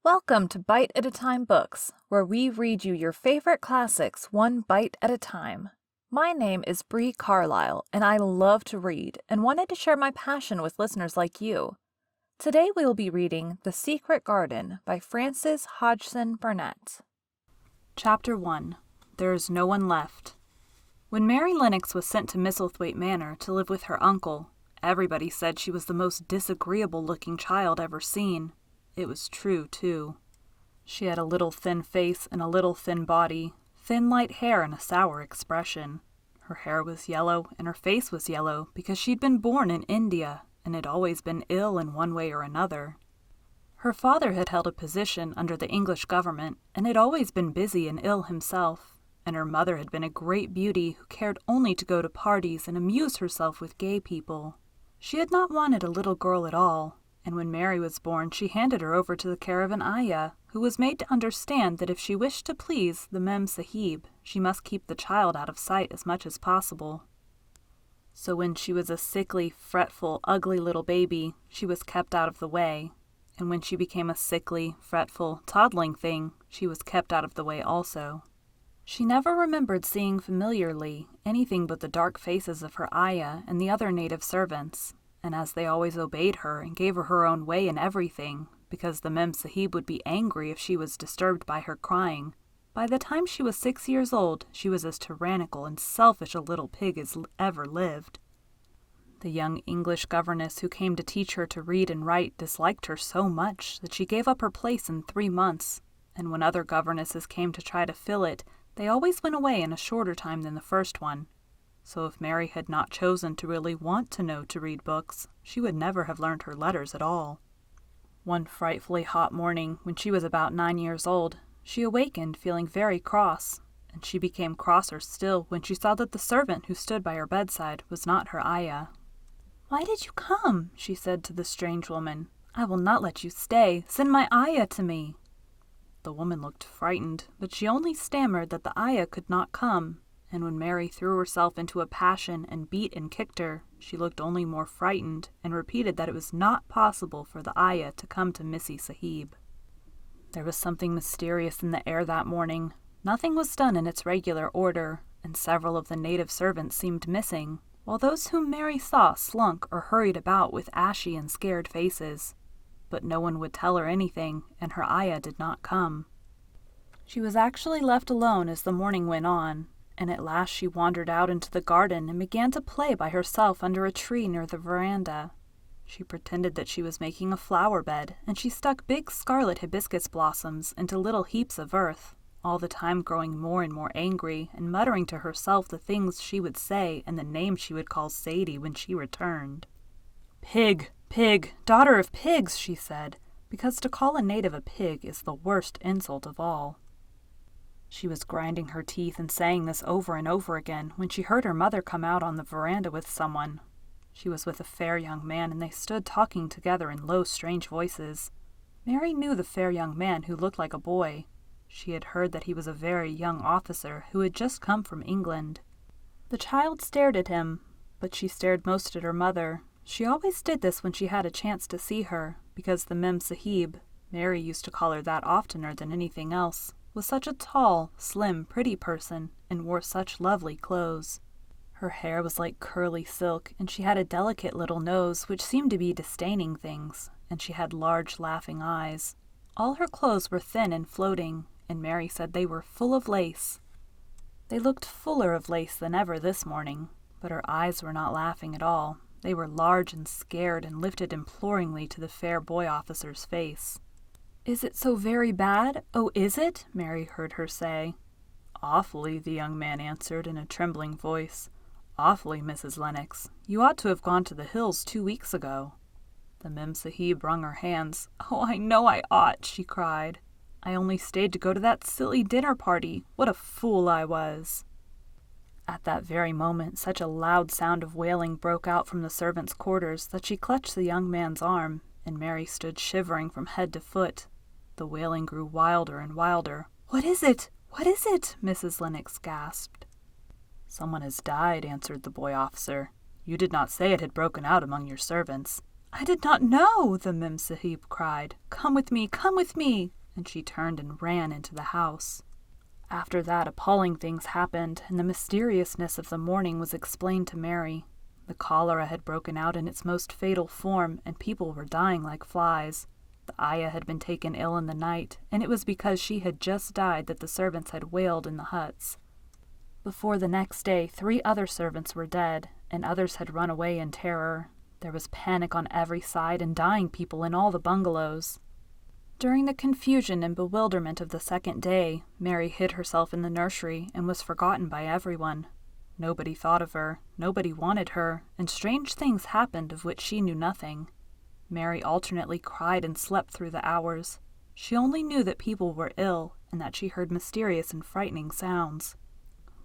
Welcome to Bite at a Time Books, where we read you your favorite classics one bite at a time. My name is Bree Carlisle, and I love to read and wanted to share my passion with listeners like you. Today we will be reading The Secret Garden by Frances Hodgson Burnett. Chapter 1. There is No One Left. When Mary Lennox was sent to Misselthwaite Manor to live with her uncle, everybody said she was the most disagreeable-looking child ever seen. It was true, too. She had a little thin face and a little thin body, thin light hair and a sour expression. Her hair was yellow and her face was yellow because she'd been born in India and had always been ill in one way or another. Her father had held a position under the English government and had always been busy and ill himself, and her mother had been a great beauty who cared only to go to parties and amuse herself with gay people. She had not wanted a little girl at all, and when Mary was born she handed her over to the care of an ayah, who was made to understand that if she wished to please the Mem Sahib, she must keep the child out of sight as much as possible. So when she was a sickly, fretful, ugly little baby, she was kept out of the way, and when she became a sickly, fretful, toddling thing, she was kept out of the way also. She never remembered seeing familiarly anything but the dark faces of her ayah and the other native servants, and as they always obeyed her and gave her her own way in everything, because the Mem Sahib would be angry if she was disturbed by her crying, by the time she was 6 years old, she was as tyrannical and selfish a little pig as ever lived. The young English governess who came to teach her to read and write disliked her so much that she gave up her place in 3 months, and when other governesses came to try to fill it, they always went away in a shorter time than the first one. So if Mary had not chosen to really want to know to read books, she would never have learned her letters at all. One frightfully hot morning, when she was about 9 years old, she awakened feeling very cross, and she became crosser still when she saw that the servant who stood by her bedside was not her ayah. "Why did you come?" she said to the strange woman. "I will not let you stay. Send my ayah to me." The woman looked frightened, but she only stammered that the ayah could not come, and when Mary threw herself into a passion and beat and kicked her, she looked only more frightened and repeated that it was not possible for the ayah to come to Missy Sahib. There was something mysterious in the air that morning. Nothing was done in its regular order, and several of the native servants seemed missing, while those whom Mary saw slunk or hurried about with ashy and scared faces. But no one would tell her anything, and her ayah did not come. She was actually left alone as the morning went on, and at last she wandered out into the garden and began to play by herself under a tree near the veranda. She pretended that she was making a flower bed, and she stuck big scarlet hibiscus blossoms into little heaps of earth, all the time growing more and more angry and muttering to herself the things she would say and the name she would call Sadie when she returned. "Pig, pig, daughter of pigs," she said, because to call a native a pig is the worst insult of all. She was grinding her teeth and saying this over and over again when she heard her mother come out on the veranda with someone. She was with a fair young man, and they stood talking together in low, strange voices. Mary knew the fair young man who looked like a boy. She had heard that he was a very young officer who had just come from England. The child stared at him, but she stared most at her mother. She always did this when she had a chance to see her, because the Mem Sahib, Mary used to call her that oftener than anything else, was such a tall, slim, pretty person, and wore such lovely clothes. Her hair was like curly silk, and she had a delicate little nose which seemed to be disdaining things, and she had large, laughing eyes. All her clothes were thin and floating, and Mary said they were full of lace. They looked fuller of lace than ever this morning, but her eyes were not laughing at all. They were large and scared and lifted imploringly to the fair boy officer's face. "Is it so very bad? Oh, is it?" Mary heard her say. "Awfully," the young man answered in a trembling voice. "Awfully, Mrs. Lennox. You ought to have gone to the hills 2 weeks ago." The Mem Sahib wrung her hands. "Oh, I know I ought," she cried. "I only stayed to go to that silly dinner party. What a fool I was." At that very moment such a loud sound of wailing broke out from the servants' quarters that she clutched the young man's arm, and Mary stood shivering from head to foot. The wailing grew wilder and wilder. "What is it? What is it?" Mrs. Lennox gasped. "Someone has died," answered the boy officer. "You did not say it had broken out among your servants." "I did not know," the Mem Sahib cried. "Come with me, come with me." and she turned and ran into the house. After that, appalling things happened, and the mysteriousness of the morning was explained to Mary. The cholera had broken out in its most fatal form, and people were dying like flies. The ayah had been taken ill in the night, and it was because she had just died that the servants had wailed in the huts. Before the next day, 3 other servants were dead, and others had run away in terror. There was panic on every side and dying people in all the bungalows. During the confusion and bewilderment of the second day, Mary hid herself in the nursery and was forgotten by everyone. Nobody thought of her, nobody wanted her, and strange things happened of which she knew nothing. Mary alternately cried and slept through the hours. She only knew that people were ill and that she heard mysterious and frightening sounds.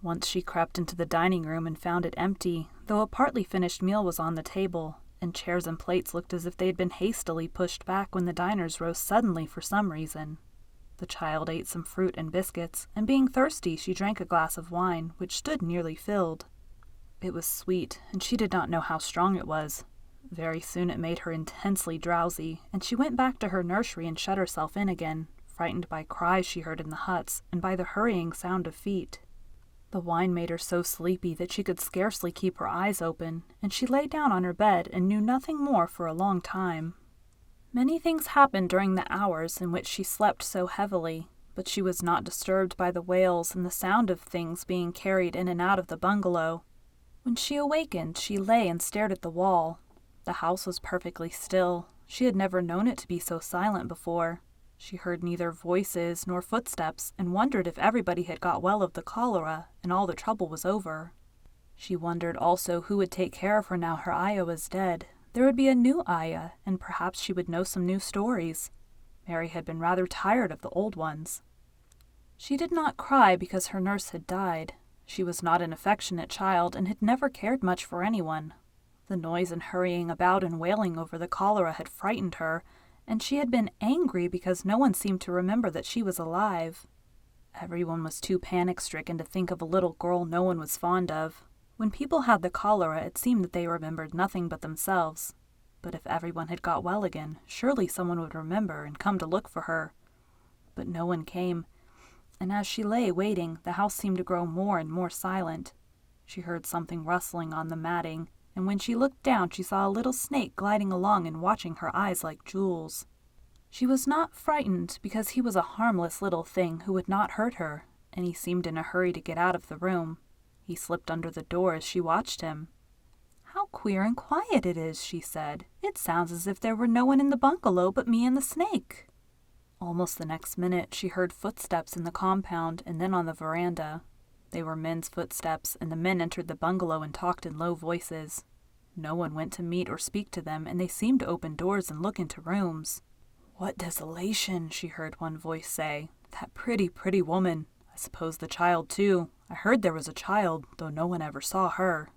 Once she crept into the dining room and found it empty, though a partly finished meal was on the table, and chairs and plates looked as if they had been hastily pushed back when the diners rose suddenly for some reason. The child ate some fruit and biscuits, and being thirsty, she drank a glass of wine, which stood nearly filled. It was sweet, and she did not know how strong it was. Very soon it made her intensely drowsy, and she went back to her nursery and shut herself in again, frightened by cries she heard in the huts and by the hurrying sound of feet. The wine made her so sleepy that she could scarcely keep her eyes open, and she lay down on her bed and knew nothing more for a long time. Many things happened during the hours in which she slept so heavily, but she was not disturbed by the wails and the sound of things being carried in and out of the bungalow. When she awakened, she lay and stared at the wall. The house was perfectly still. She had never known it to be so silent before. She heard neither voices nor footsteps and wondered if everybody had got well of the cholera and all the trouble was over. She wondered also who would take care of her now her ayah was dead. There would be a new ayah, and perhaps she would know some new stories. Mary had been rather tired of the old ones. She did not cry because her nurse had died. She was not an affectionate child and had never cared much for anyone. The noise and hurrying about and wailing over the cholera had frightened her, and she had been angry because no one seemed to remember that she was alive. Everyone was too panic-stricken to think of a little girl no one was fond of. When people had the cholera, it seemed that they remembered nothing but themselves. But if everyone had got well again, surely someone would remember and come to look for her. But no one came, and as she lay waiting, the house seemed to grow more and more silent. She heard something rustling on the matting, and when she looked down she saw a little snake gliding along and watching her eyes like jewels. She was not frightened because he was a harmless little thing who would not hurt her, and he seemed in a hurry to get out of the room. He slipped under the door as she watched him. "How queer and quiet it is," she said. "It sounds as if there were no one in the bungalow but me and the snake." Almost the next minute she heard footsteps in the compound and then on the veranda. They were men's footsteps, and the men entered the bungalow and talked in low voices. No one went to meet or speak to them, and they seemed to open doors and look into rooms. "What desolation," she heard one voice say. "That pretty, pretty woman. I suppose the child, too. I heard there was a child, though no one ever saw her."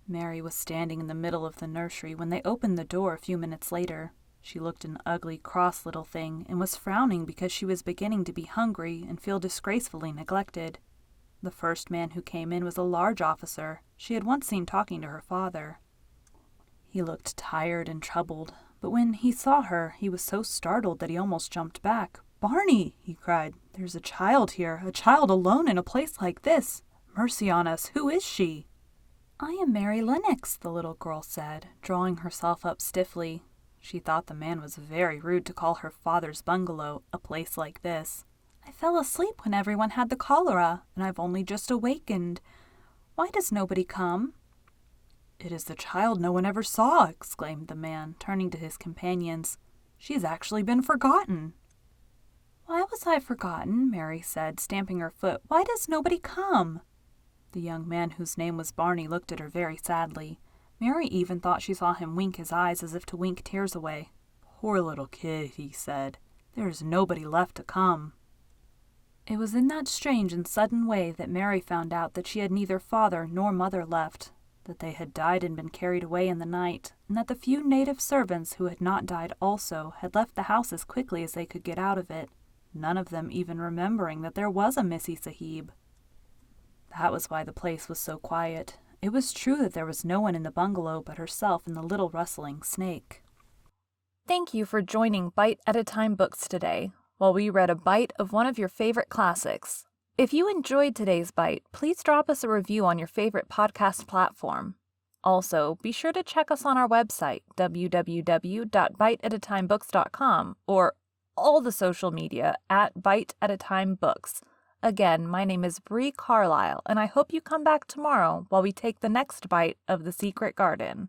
Mary was standing in the middle of the nursery when they opened the door a few minutes later. She looked an ugly, cross little thing, and was frowning because she was beginning to be hungry and feel disgracefully neglected. The first man who came in was a large officer she had once seen talking to her father. He looked tired and troubled, but when he saw her, he was so startled that he almost jumped back. "Barney!" he cried. "There's a child here, a child alone in a place like this. Mercy on us, who is she?" "I am Mary Lennox," the little girl said, drawing herself up stiffly. She thought the man was very rude to call her father's bungalow a place like this. "I fell asleep when everyone had the cholera, and I've only just awakened. Why does nobody come?" "It is the child no one ever saw," exclaimed the man, turning to his companions. "She has actually been forgotten." "Why was I forgotten?" Mary said, stamping her foot. "Why does nobody come?" The young man, whose name was Barney, looked at her very sadly. Mary even thought she saw him wink his eyes as if to wink tears away. "Poor little kid," he said. "There is nobody left to come." It was in that strange and sudden way that Mary found out that she had neither father nor mother left, that they had died and been carried away in the night, and that the few native servants who had not died also had left the house as quickly as they could get out of it, none of them even remembering that there was a Missy Sahib. That was why the place was so quiet. It was true that there was no one in the bungalow but herself and the little rustling snake. Thank you for joining Bite at a Time Books today. while we read a bite of one of your favorite classics. If you enjoyed today's bite, please drop us a review on your favorite podcast platform. Also, be sure to check us on our website, www.biteatatimebooks.com, or all the social media at Bite at a Time Books. Again, my name is Bree Carlisle, and I hope you come back tomorrow while we take the next bite of The Secret Garden.